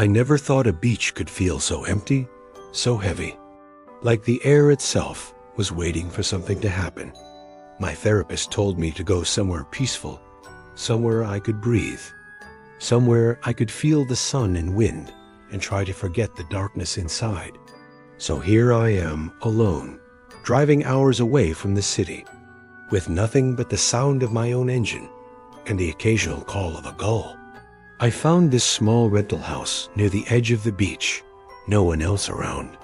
I never thought a beach could feel so empty, so heavy, like the air itself was waiting for something to happen. My therapist told me to go somewhere peaceful, somewhere I could breathe, somewhere I could feel the sun and wind and try to forget the darkness inside. So here I am, alone, driving hours away from the city, with nothing but the sound of my own engine and the occasional call of a gull. I found this small rental house near the edge of the beach, no one else around.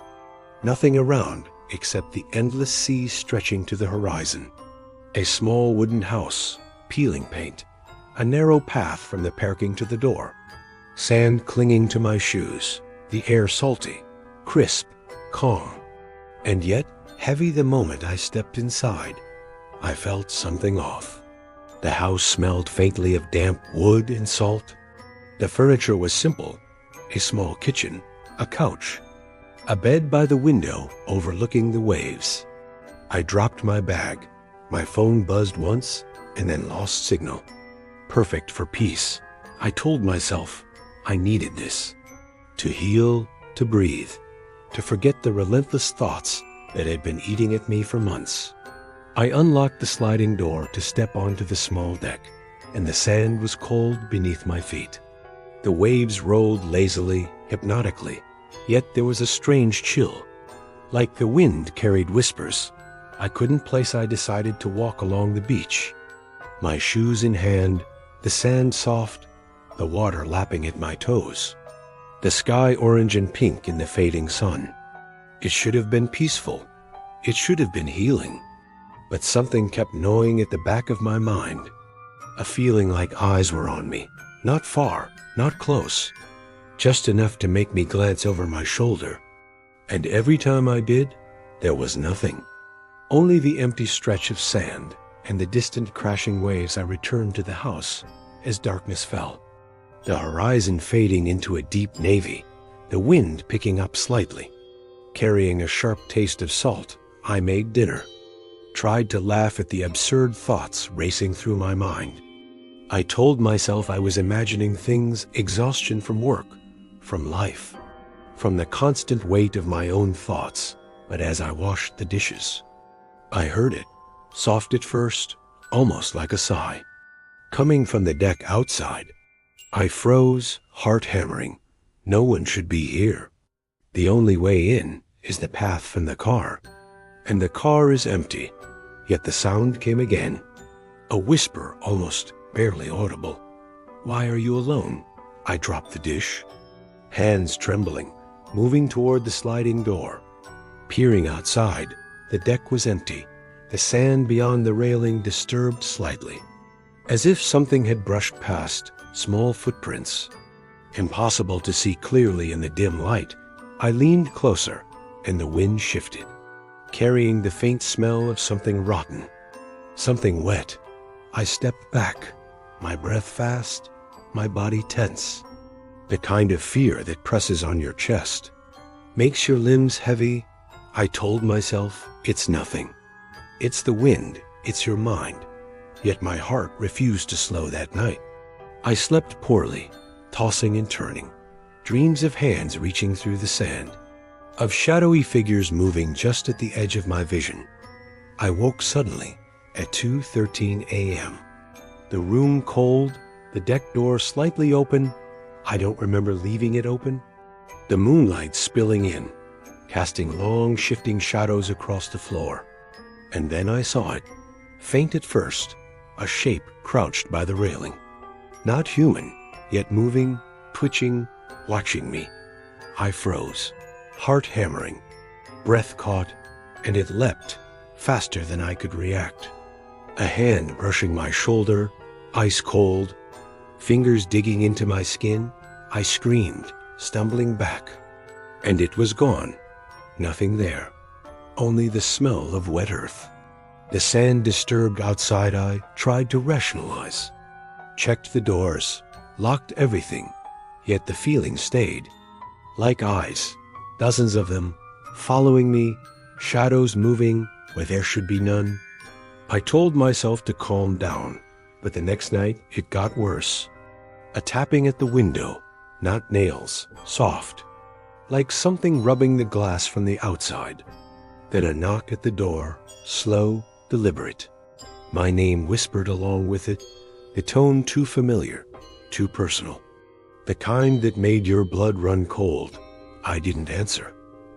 Nothing around except the endless sea stretching to the horizon. A small wooden house, peeling paint, a narrow path from the parking to the door, sand clinging to my shoes, the air salty, crisp, calm, and yet heavy the moment I stepped inside. I felt something off. The house smelled faintly of damp wood and salt. The furniture was simple, a small kitchen, a couch, a bed by the window overlooking the waves. I dropped my bag. My phone buzzed once and then lost signal. Perfect for peace. I told myself I needed this. To heal, to breathe, to forget the relentless thoughts that had been eating at me for months. I unlocked the sliding door to step onto the small deck, and the sand was cold beneath my feet. The waves rolled lazily, hypnotically, yet there was a strange chill. Like the wind carried whispers. I couldn't place. I decided to walk along the beach. My shoes in hand, the sand soft, the water lapping at my toes. The sky orange and pink in the fading sun. It should have been peaceful. It should have been healing. But something kept gnawing at the back of my mind. A feeling like eyes were on me. Not far, not close. Just enough to make me glance over my shoulder. And every time I did, there was nothing. Only the empty stretch of sand and the distant crashing waves. I returned to the house as darkness fell. The horizon fading into a deep navy, the wind picking up slightly. Carrying a sharp taste of salt, I made dinner. Tried to laugh at the absurd thoughts racing through my mind. I told myself I was imagining things, exhaustion from work, from life, from the constant weight of my own thoughts. But as I washed the dishes, I heard it, soft at first, almost like a sigh, coming from the deck outside. I froze, heart hammering. No one should be here. The only way in is the path from the car, and the car is empty. Yet the sound came again, a whisper almost barely audible. "Why are you alone?" I dropped the dish, hands trembling, moving toward the sliding door. Peering outside, the deck was empty, the sand beyond the railing disturbed slightly, as if something had brushed past, small footprints. Impossible to see clearly in the dim light. I leaned closer, and the wind shifted, carrying the faint smell of something rotten, something wet. I stepped back, my breath fast, my body tense. The kind of fear that presses on your chest, makes your limbs heavy. I told myself, it's nothing. It's the wind, it's your mind. Yet my heart refused to slow that night. I slept poorly, tossing and turning, dreams of hands reaching through the sand, of shadowy figures moving just at the edge of my vision. I woke suddenly at 2:13 a.m. The room cold, the deck door slightly open. I don't remember leaving it open. The moonlight spilling in, casting long shifting shadows across the floor. And then I saw it, faint at first, a shape crouched by the railing. Not human, yet moving, twitching, watching me. I froze, heart hammering, breath caught, and it leapt, faster than I could react. A hand brushing my shoulder, ice cold, fingers digging into my skin. I screamed, stumbling back. And it was gone. Nothing there. Only the smell of wet earth. The sand disturbed outside. I tried to rationalize. Checked the doors, locked everything, yet the feeling stayed. Like eyes, dozens of them, following me, shadows moving where there should be none. I told myself to calm down, but the next night it got worse. A tapping at the window, Not nails, soft, like something rubbing the glass from the outside. Then a knock at the door, slow, deliberate. My name whispered along with it, the tone too familiar, too personal. The kind that made your blood run cold. I didn't answer.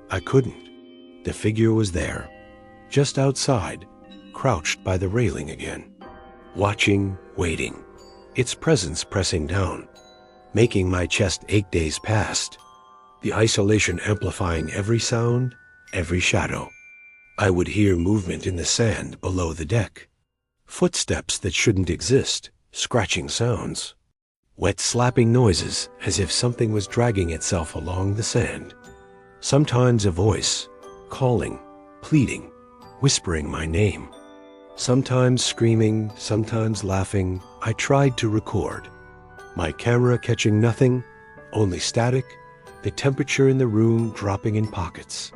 I couldn't. The figure was there, just outside, crouched by the railing again. Watching, waiting, its presence pressing down, making my chest ache days past, the isolation amplifying every sound, every shadow. I would hear movement in the sand below the deck, footsteps that shouldn't exist, scratching sounds, wet slapping noises as if something was dragging itself along the sand. Sometimes a voice, calling, pleading, whispering my name. Sometimes screaming, sometimes laughing. I tried to record. My camera catching nothing, only static, the temperature in the room dropping in pockets.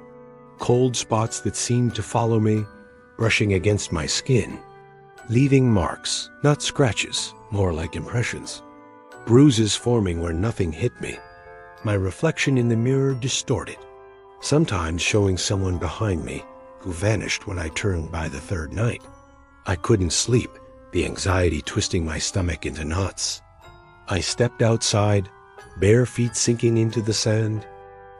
Cold spots that seemed to follow me, brushing against my skin, leaving marks, not scratches, more like impressions. Bruises forming where nothing hit me. My reflection in the mirror distorted, sometimes showing someone behind me who vanished when I turned by the third night. I couldn't sleep, the anxiety twisting my stomach into knots. I stepped outside, bare feet sinking into the sand,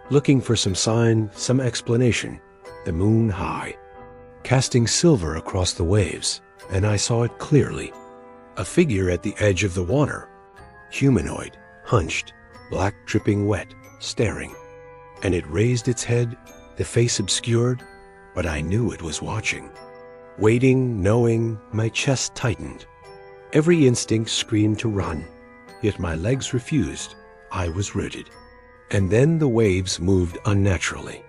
looking for some sign, some explanation. The moon high, casting silver across the waves, and I saw it clearly. A figure at the edge of the water, humanoid, hunched, black dripping wet, staring. And it raised its head, the face obscured, but I knew it was watching. Waiting, knowing, my chest tightened. Every instinct screamed to run, yet my legs refused. I was rooted. And then the waves moved unnaturally,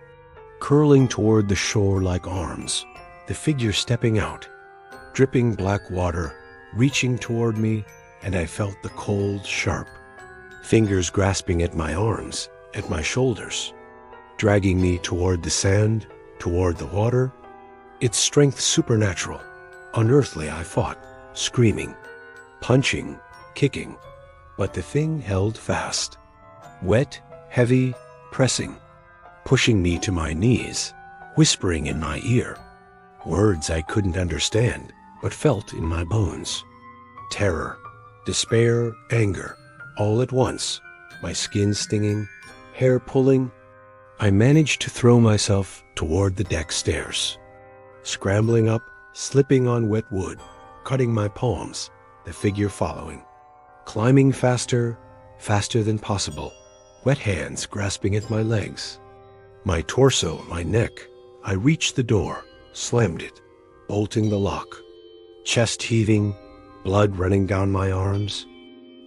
curling toward the shore like arms, the figure stepping out, dripping black water, reaching toward me, and I felt the cold, sharp fingers grasping at my arms, at my shoulders, dragging me toward the sand, toward the water. Its strength supernatural, unearthly. I fought, screaming, punching, kicking, but the thing held fast. Wet, heavy, pressing, pushing me to my knees, whispering in my ear, words I couldn't understand, but felt in my bones. Terror, despair, anger, all at once, my skin stinging, hair pulling. I managed to throw myself toward the deck stairs, scrambling up, slipping on wet wood, cutting my palms, the figure following, climbing faster, faster than possible, wet hands grasping at my legs, my torso, my neck. I reached the door, slammed it, bolting the lock, chest heaving, blood running down my arms,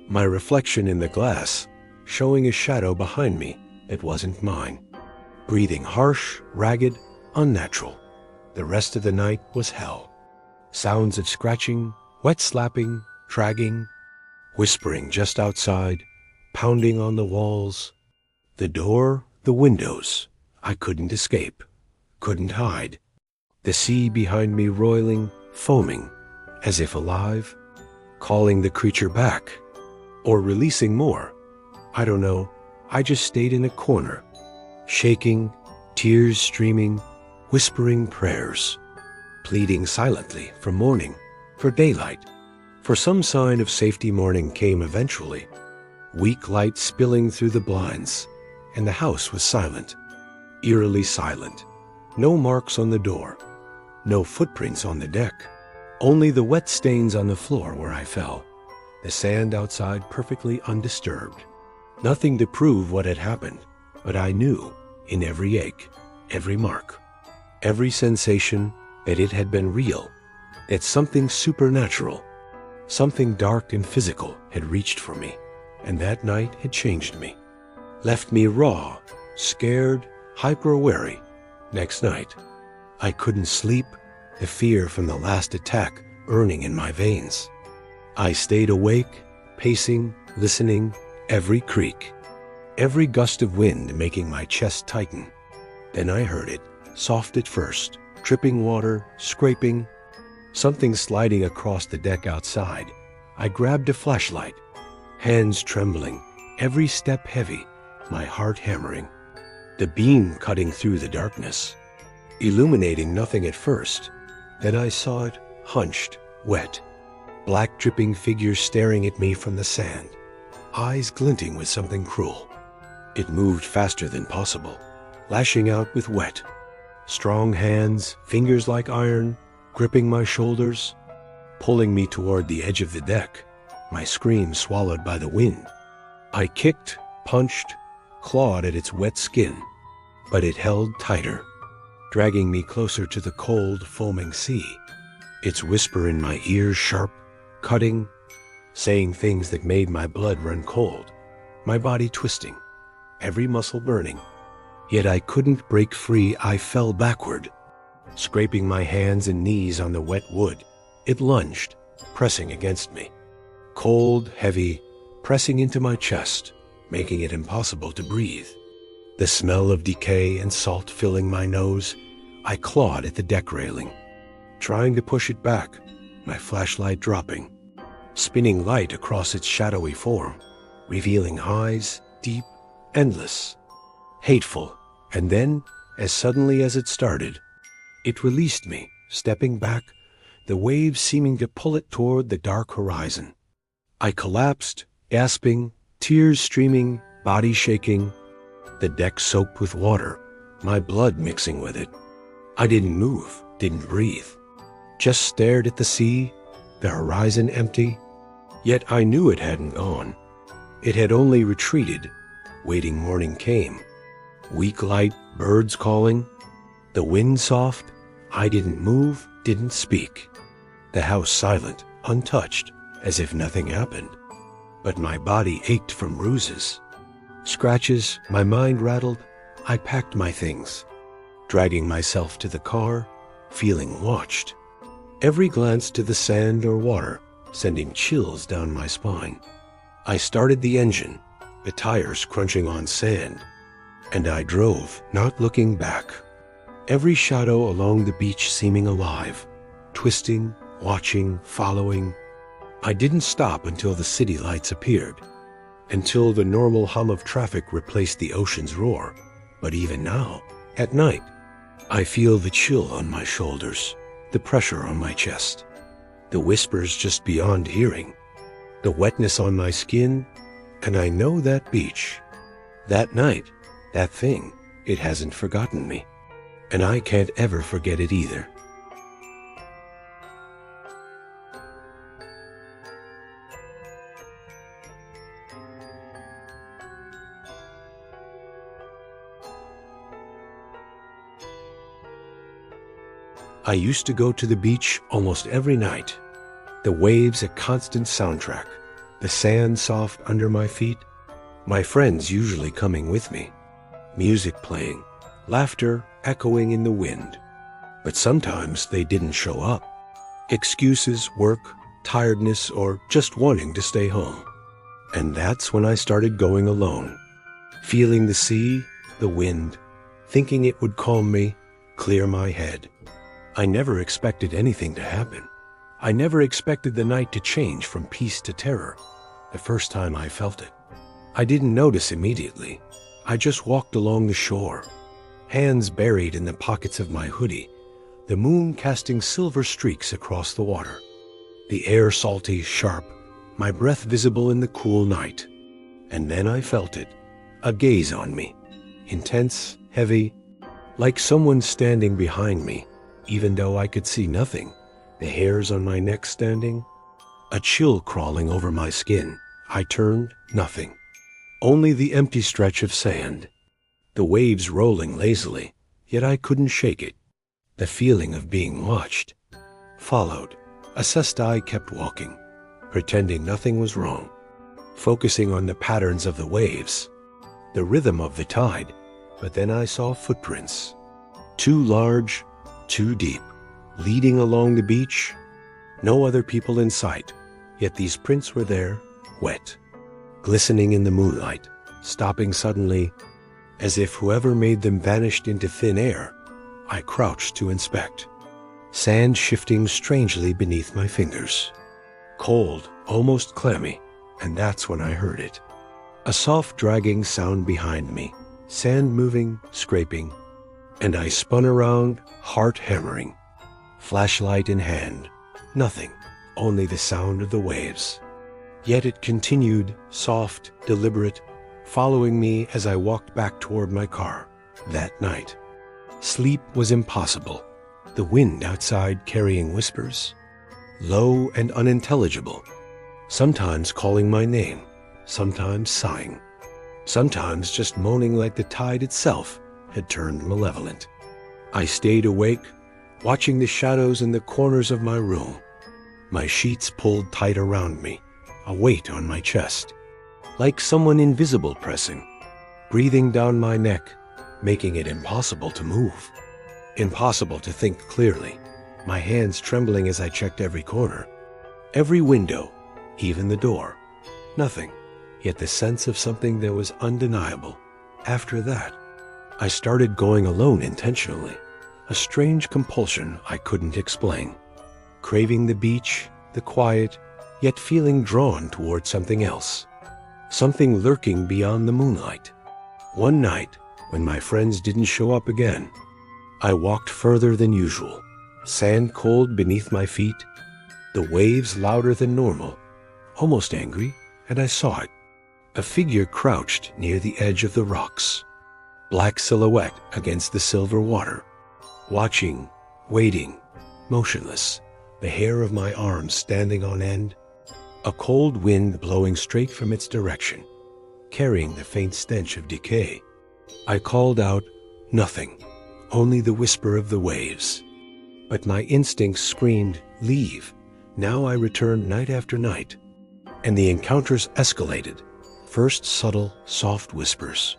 my reflection in the glass showing a shadow behind me that wasn't mine, breathing harsh, ragged, unnatural. The rest of the night was hell. Sounds of scratching, wet slapping, dragging, whispering just outside, pounding on the walls, the door, the windows. I couldn't escape, couldn't hide. The sea behind me roiling, foaming, as if alive, calling the creature back, or releasing more. I don't know. I just stayed in a corner, shaking, tears streaming, whispering prayers, pleading silently for morning, for daylight, for some sign of safety. Morning came eventually, weak light spilling through the blinds, and the house was silent, eerily silent. No marks on the door, no footprints on the deck, only the wet stains on the floor where I fell, the sand outside perfectly undisturbed. Nothing to prove what had happened, but I knew in every ache, every mark, every sensation that it had been real, that something supernatural, something dark and physical had reached for me, and that night had changed me, left me raw, scared, hyper-wary. Next night, I couldn't sleep, the fear from the last attack burning in my veins. I stayed awake, pacing, listening, every creak, every gust of wind making my chest tighten. Then I heard it, soft at first, dripping water, scraping, something sliding across the deck outside. I grabbed a flashlight, hands trembling, every step heavy, my heart hammering. The beam cutting through the darkness, illuminating nothing at first. Then I saw it, hunched, wet, black dripping figures staring at me from the sand, eyes glinting with something cruel. It moved faster than possible, lashing out with wet. Strong hands, fingers like iron, gripping my shoulders, pulling me toward the edge of the deck, my scream swallowed by the wind. I kicked, punched, clawed at its wet skin, but it held tighter, dragging me closer to the cold, foaming sea. Its whisper in my ears sharp, cutting, saying things that made my blood run cold, my body twisting, every muscle burning. Yet I couldn't break free. I fell backward, scraping my hands and knees on the wet wood. It lunged, pressing against me, cold, heavy, pressing into my chest, making it impossible to breathe. The smell of decay and salt filling my nose, I clawed at the deck railing, trying to push it back, my flashlight dropping, spinning light across its shadowy form, revealing highs, deep, endless, hateful. And then, as suddenly as it started, it released me, stepping back, the waves seeming to pull it toward the dark horizon. I collapsed, gasping, tears streaming, body shaking, the deck soaked with water, my blood mixing with it. I didn't move, didn't breathe, just stared at the sea, the horizon empty. Yet I knew it hadn't gone. It had only retreated. Waiting morning came. Weak light, birds calling, the wind soft. I didn't move, didn't speak. The house silent, untouched, as if nothing happened. But my body ached from bruises, scratches, my mind rattled. I packed my things, dragging myself to the car, feeling watched. Every glance to the sand or water sending chills down my spine. I started the engine, the tires crunching on sand, and I drove, not looking back. Every shadow along the beach seeming alive, twisting, watching, following. I didn't stop until the city lights appeared, until the normal hum of traffic replaced the ocean's roar. But even now, at night, I feel the chill on my shoulders, the pressure on my chest, the whispers just beyond hearing, the wetness on my skin, and I know that beach, that night, that thing, it hasn't forgotten me, and I can't ever forget it either. I used to go to the beach almost every night. The waves a constant soundtrack, the sand soft under my feet, my friends usually coming with me, music playing, laughter echoing in the wind. But sometimes they didn't show up. Excuses, work, tiredness, or just wanting to stay home. And that's when I started going alone, feeling the sea, the wind, thinking it would calm me, clear my head. I never expected anything to happen. I never expected the night to change from peace to terror. The first time I felt it, I didn't notice immediately. I just walked along the shore, hands buried in the pockets of my hoodie, the moon casting silver streaks across the water, the air salty, sharp, my breath visible in the cool night. And then I felt it, a gaze on me, intense, heavy, like someone standing behind me. Even though I could see nothing, the hairs on my neck standing, a chill crawling over my skin. I turned, nothing. Only the empty stretch of sand, the waves rolling lazily, yet I couldn't shake it. The feeling of being watched. Followed, assessed. I kept walking, pretending nothing was wrong, focusing on the patterns of the waves, the rhythm of the tide. But then I saw footprints, too large, too deep, leading along the beach. No other people in sight, yet these prints were there, wet, glistening in the moonlight, stopping suddenly, as if whoever made them vanished into thin air. I crouched to inspect, sand shifting strangely beneath my fingers, cold, almost clammy, and that's when I heard it. A soft dragging sound behind me, sand moving, scraping, and I spun around, heart hammering. Flashlight in hand, nothing, only the sound of the waves. Yet it continued, soft, deliberate, following me as I walked back toward my car that night. Sleep was impossible, the wind outside carrying whispers, low and unintelligible, sometimes calling my name, sometimes sighing, sometimes just moaning like the tide itself had turned malevolent. I stayed awake, watching the shadows in the corners of my room, my sheets pulled tight around me, a weight on my chest, like someone invisible pressing, breathing down my neck, making it impossible to move, impossible to think clearly, my hands trembling as I checked every corner, every window, even the door. Nothing, yet the sense of something that was undeniable. After that, I started going alone intentionally, a strange compulsion I couldn't explain, craving the beach, the quiet, yet feeling drawn toward something else, something lurking beyond the moonlight. One night, when my friends didn't show up again, I walked further than usual, sand cold beneath my feet, the waves louder than normal, almost angry, and I saw it. A figure crouched near the edge of the rocks, black silhouette against the silver water, watching, waiting, motionless, the hair of my arms standing on end, a cold wind blowing straight from its direction, carrying the faint stench of decay. I called out, nothing, only the whisper of the waves. But my instincts screamed, leave. Now I returned night after night, and the encounters escalated. First subtle, soft whispers,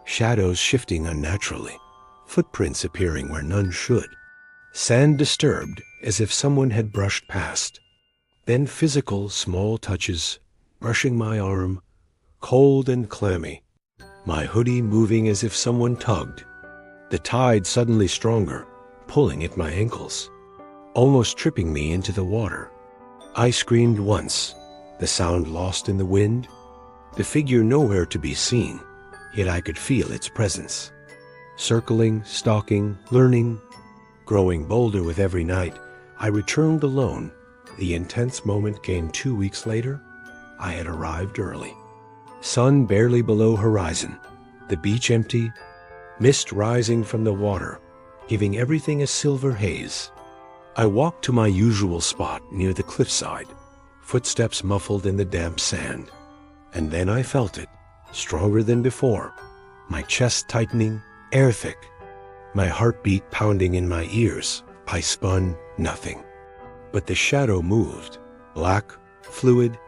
shadows shifting unnaturally, footprints appearing where none should, sand disturbed as if someone had brushed past. Then physical, small touches, brushing my arm, cold and clammy, my hoodie moving as if someone tugged, the tide suddenly stronger, pulling at my ankles, almost tripping me into the water. I screamed once, the sound lost in the wind, the figure nowhere to be seen, yet I could feel its presence. Circling, stalking, learning, growing bolder with every night, I returned alone. The intense moment came 2 weeks later. I had arrived early. Sun barely below horizon, the beach empty, mist rising from the water, giving everything a silver haze. I walked to my usual spot near the cliffside, footsteps muffled in the damp sand. And then I felt it, stronger than before, my chest tightening, air thick, my heartbeat pounding in my ears. I spun, nothing. But the shadow moved, black, fluid,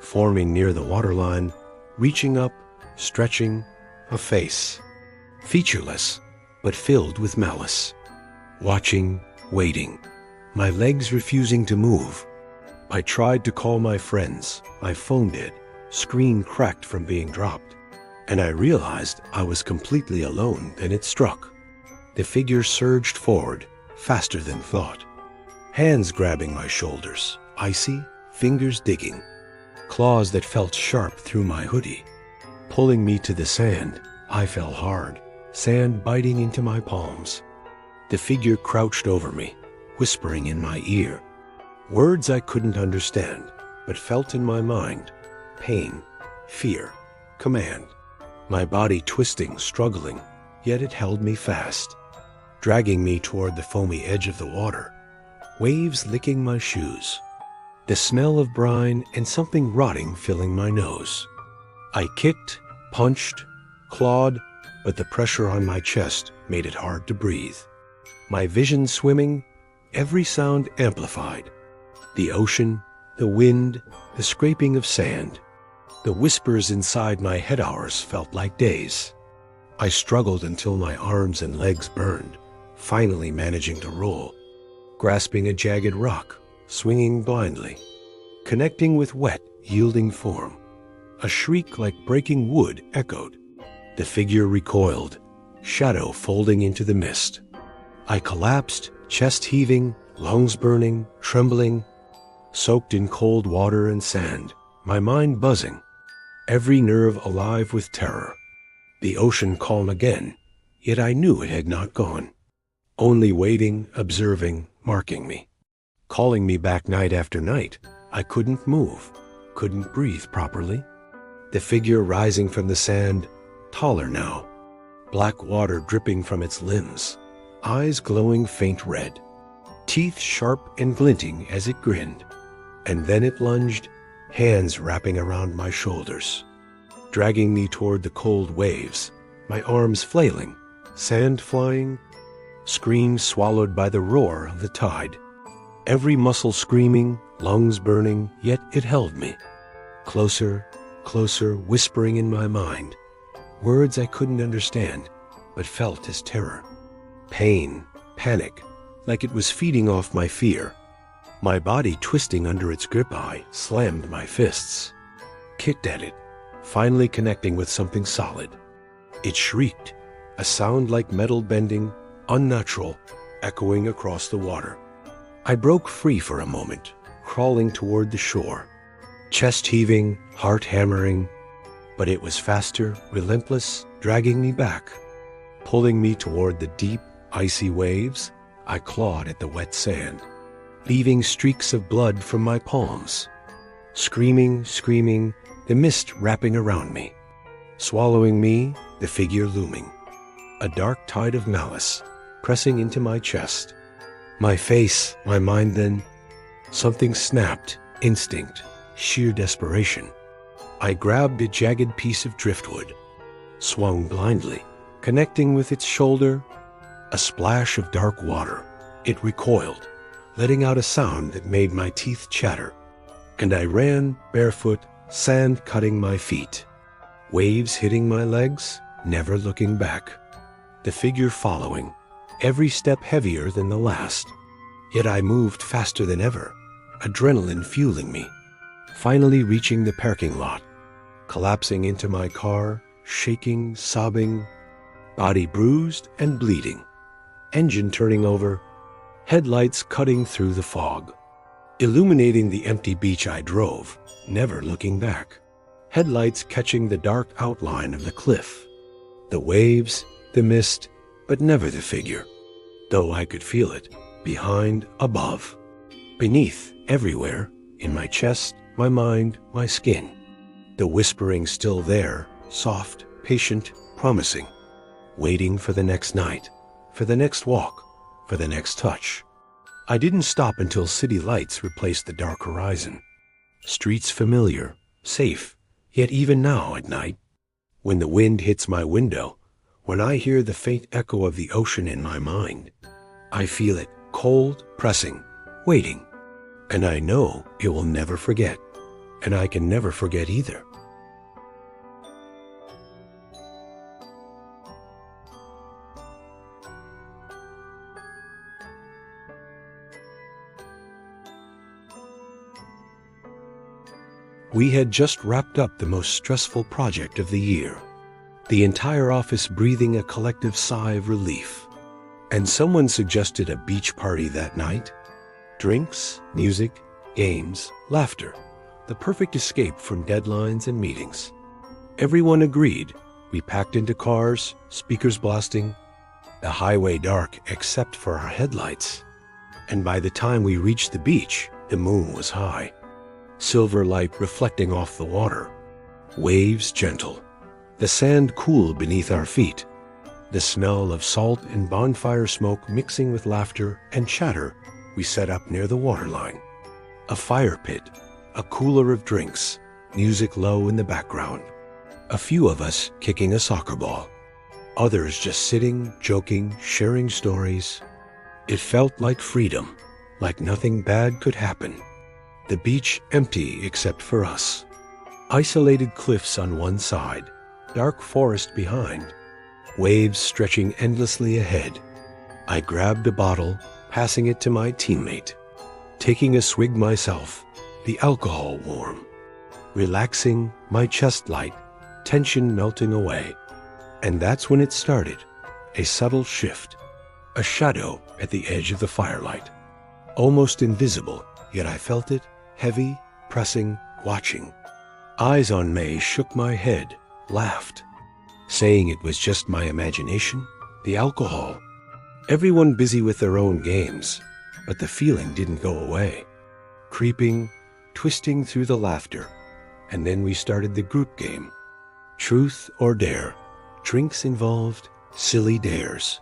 forming near the waterline, reaching up, stretching, a face, featureless, but filled with malice. Watching, waiting, my legs refusing to move. I tried to call my friends, my phone did, screen cracked from being dropped, and I realized I was completely alone. Then it struck. The figure surged forward, faster than thought, hands grabbing my shoulders, icy, fingers digging, claws that felt sharp through my hoodie, pulling me to the sand. I fell hard, sand biting into my palms. The figure crouched over me, whispering in my ear, words I couldn't understand, but felt in my mind. Pain, fear, command. My body twisting, struggling, yet it held me fast, dragging me toward the foamy edge of the water, waves licking my shoes, the smell of brine and something rotting filling my nose. I kicked, punched, clawed, but the pressure on my chest made it hard to breathe. My vision swimming, every sound amplified. The ocean, the wind, the scraping of sand. The whispers inside my head hours felt like days. I struggled until my arms and legs burned, finally managing to roll, grasping a jagged rock, swinging blindly, connecting with wet, yielding form. A shriek like breaking wood echoed. The figure recoiled, shadow folding into the mist. I collapsed, chest heaving, lungs burning, trembling, soaked in cold water and sand, my mind buzzing. every nerve alive with terror. The ocean calm again, yet I knew it had not gone. Only waiting, observing, marking me. Calling me back night after night. I couldn't move, couldn't breathe properly. The figure rising from the sand, taller now. Black water dripping from its limbs, eyes glowing faint red, teeth sharp and glinting as it grinned. And then it lunged, hands wrapping around my shoulders, dragging me toward the cold waves, my arms flailing, sand flying, screams swallowed by the roar of the tide. Every muscle screaming, lungs burning, yet it held me. Closer, closer, whispering in my mind, words I couldn't understand, but felt as terror. Pain, panic, like it was feeding off my fear. My body twisting under its grip, I slammed my fists, kicked at it, finally connecting with something solid. It shrieked, a sound like metal bending, unnatural, echoing across the water. I broke free for a moment, crawling toward the shore, chest heaving, heart hammering, but it was faster, relentless, dragging me back, pulling me toward the deep, icy waves. I clawed at the wet sand, leaving streaks of blood from my palms. Screaming, screaming, the mist wrapping around me, swallowing me, the figure looming. A dark tide of malice pressing into my chest. My face, my mind then, something snapped, instinct, sheer desperation. I grabbed a jagged piece of driftwood, swung blindly, connecting with its shoulder. A splash of dark water. It recoiled, letting out a sound that made my teeth chatter. And I ran, barefoot, sand cutting my feet. Waves hitting my legs, never looking back. The figure following, every step heavier than the last. Yet I moved faster than ever, adrenaline fueling me. Finally reaching the parking lot, collapsing into my car, shaking, sobbing, body bruised and bleeding. Engine turning over, headlights cutting through the fog, illuminating the empty beach I drove, never looking back. Headlights catching the dark outline of the cliff, the waves, the mist, but never the figure, though I could feel it, behind, above, beneath, everywhere, in my chest, my mind, my skin. The whispering still there, soft, patient, promising, waiting for the next night, for the next walk, for the next touch. I didn't stop until city lights replaced the dark horizon. Streets familiar, safe, yet even now at night, when the wind hits my window, when I hear the faint echo of the ocean in my mind, I feel it cold, pressing, waiting, and I know it will never forget, and I can never forget either. We had just wrapped up the most stressful project of the year, the entire office breathing a collective sigh of relief. And someone suggested a beach party that night. Drinks, music, games, laughter, the perfect escape from deadlines and meetings. Everyone agreed. We packed into cars, speakers blasting, the highway dark except for our headlights. And by the time we reached the beach, the moon was high. Silver light reflecting off the water, waves gentle, the sand cool beneath our feet, the smell of salt and bonfire smoke mixing with laughter and chatter. We set up near the waterline. A fire pit, a cooler of drinks, music low in the background. A few of us kicking a soccer ball, others just sitting, joking, sharing stories. It felt like freedom, like nothing bad could happen. The beach empty except for us. Isolated cliffs on one side, dark forest behind, waves stretching endlessly ahead. I grabbed a bottle, passing it to my teammate, taking a swig myself, the alcohol warm, relaxing, my chest light, tension melting away. And that's when it started, a subtle shift, a shadow at the edge of the firelight, almost invisible, yet I felt it, heavy, pressing, watching. Eyes on May, shook my head, laughed, saying it was just my imagination, the alcohol. Everyone busy with their own games, but the feeling didn't go away. Creeping, twisting through the laughter, and then we started the group game. Truth or dare, drinks involved, silly dares.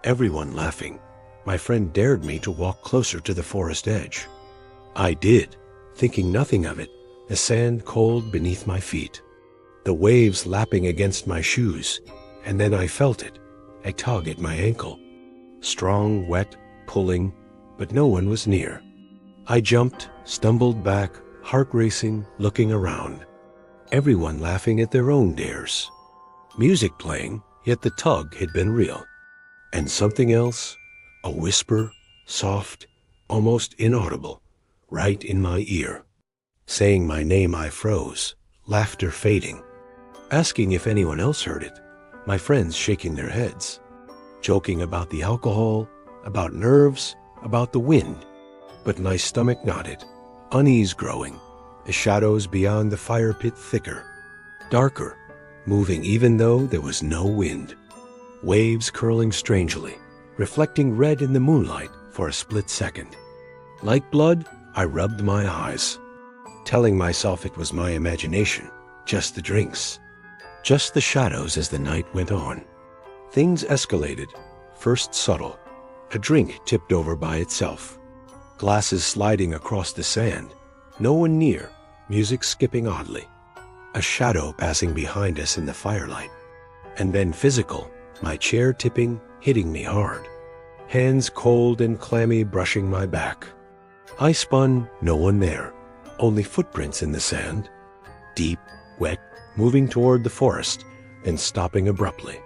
Everyone laughing, my friend dared me to walk closer to the forest edge. I did, thinking nothing of it, the sand cold beneath my feet, the waves lapping against my shoes, and then I felt it, a tug at my ankle. Strong, wet, pulling, but no one was near. I jumped, stumbled back, heart racing, looking around. Everyone laughing at their own dares. Music playing, yet the tug had been real. And something else, a whisper, soft, almost inaudible, right in my ear. Saying my name, I froze, laughter fading. Asking if anyone else heard it, my friends shaking their heads. Joking about the alcohol, about nerves, about the wind. But my stomach nodded, unease growing, the shadows beyond the fire pit thicker, darker, moving even though there was no wind. Waves curling strangely, reflecting red in the moonlight for a split second. Like blood, I rubbed my eyes, telling myself it was my imagination, just the drinks, just the shadows as the night went on. Things escalated, first subtle, a drink tipped over by itself, glasses sliding across the sand, no one near, music skipping oddly, a shadow passing behind us in the firelight, and then physical, my chair tipping, hitting me hard, hands cold and clammy brushing my back. I spun, no one there, only footprints in the sand, deep, wet, moving toward the forest, and stopping abruptly.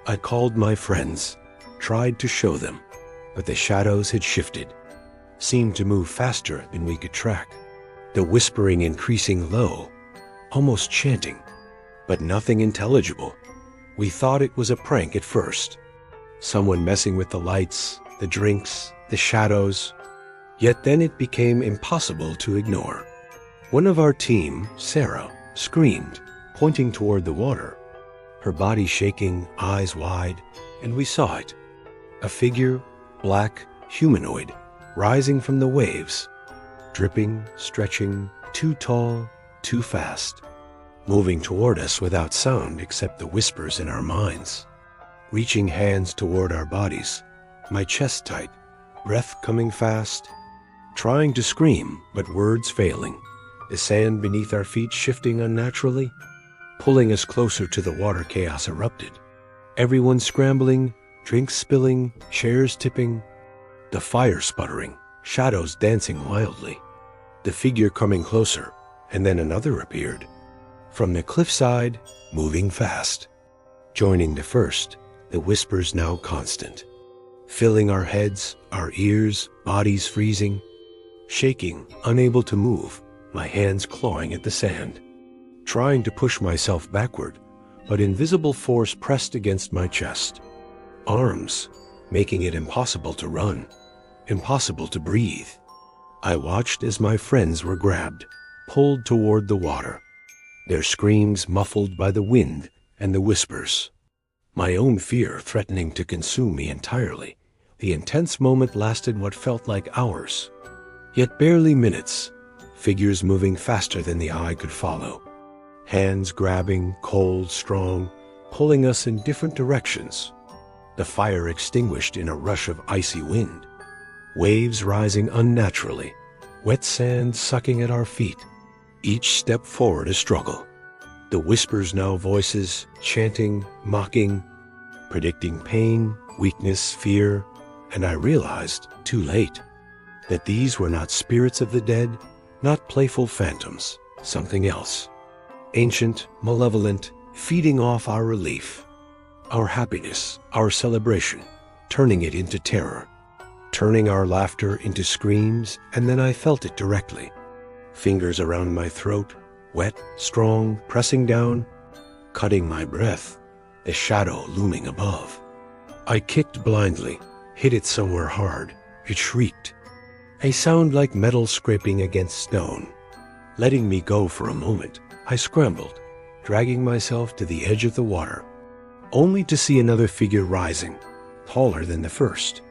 I called my friends, tried to show them, but the shadows had shifted, seemed to move faster than we could track, the whispering increasing low, almost chanting, but nothing intelligible. We thought it was a prank at first, someone messing with the lights, the drinks, the shadows, yet then it became impossible to ignore. One of our team, Sarah, screamed, pointing toward the water, her body shaking, eyes wide, and we saw it. A figure, black, humanoid, rising from the waves, dripping, stretching, too tall, too fast, moving toward us without sound except the whispers in our minds, reaching hands toward our bodies, my chest tight, breath coming fast, trying to scream, but words failing, the sand beneath our feet shifting unnaturally, pulling us closer to the water chaos erupted. Everyone scrambling, drinks spilling, chairs tipping, the fire sputtering, shadows dancing wildly, the figure coming closer, and then another appeared. From the cliffside, moving fast, joining the first, the whispers now constant, filling our heads, our ears, bodies freezing, shaking, unable to move, my hands clawing at the sand, trying to push myself backward, but invisible force pressed against my chest. Arms, making it impossible to run, impossible to breathe. I watched as my friends were grabbed, pulled toward the water, their screams muffled by the wind and the whispers. My own fear threatening to consume me entirely, the intense moment lasted what felt like hours, yet barely minutes, figures moving faster than the eye could follow, hands grabbing, cold, strong, pulling us in different directions, the fire extinguished in a rush of icy wind, waves rising unnaturally, wet sand sucking at our feet, each step forward a struggle. The whispers now voices, chanting, mocking, predicting pain, weakness, fear, and I realized, too late, that these were not spirits of the dead, not playful phantoms, something else. Ancient, malevolent, feeding off our relief, our happiness, our celebration, turning it into terror, turning our laughter into screams, and then I felt it directly. Fingers around my throat, wet, strong, pressing down, cutting my breath, the shadow looming above. I kicked blindly, hit it somewhere hard. It shrieked. A sound like metal scraping against stone. Letting me go for a moment, I scrambled, dragging myself to the edge of the water, only to see another figure rising, taller than the first.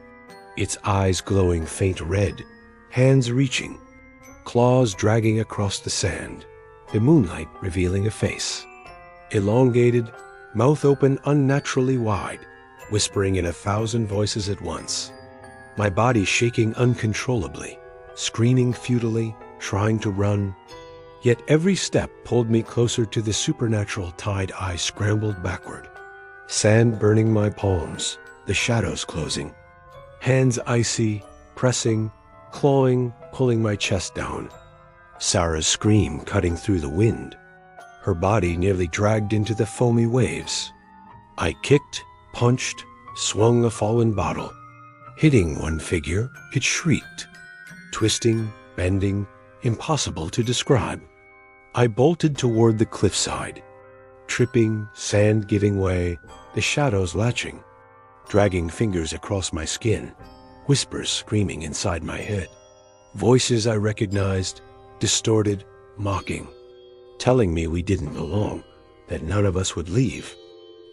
Its eyes glowing faint red, hands reaching, claws dragging across the sand, the moonlight revealing a face. Elongated, mouth open unnaturally wide, whispering in 1,000 voices at once. My body shaking uncontrollably, screaming futilely, trying to run. Yet every step pulled me closer to the supernatural tide I scrambled backward. Sand burning my palms, the shadows closing. Hands icy, pressing, clawing, pulling my chest down. Sarah's scream cutting through the wind. Her body nearly dragged into the foamy waves. I kicked, punched, swung a fallen bottle. Hitting one figure, it shrieked. Twisting, bending, impossible to describe. I bolted toward the cliffside. Tripping, sand giving way, the shadows latching. Dragging fingers across my skin, whispers screaming inside my head. Voices I recognized, distorted, mocking, telling me we didn't belong, that none of us would leave.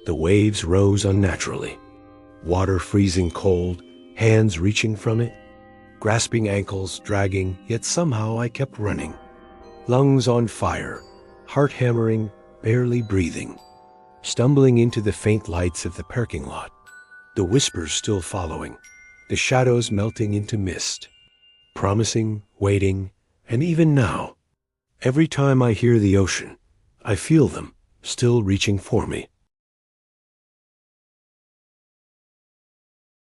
The waves rose unnaturally, water freezing cold, hands reaching from it, grasping ankles, dragging, yet somehow I kept running. Lungs on fire, heart hammering, barely breathing, stumbling into the faint lights of the parking lot, the whispers still following, the shadows melting into mist, promising, waiting, and even now, every time I hear the ocean, I feel them still reaching for me.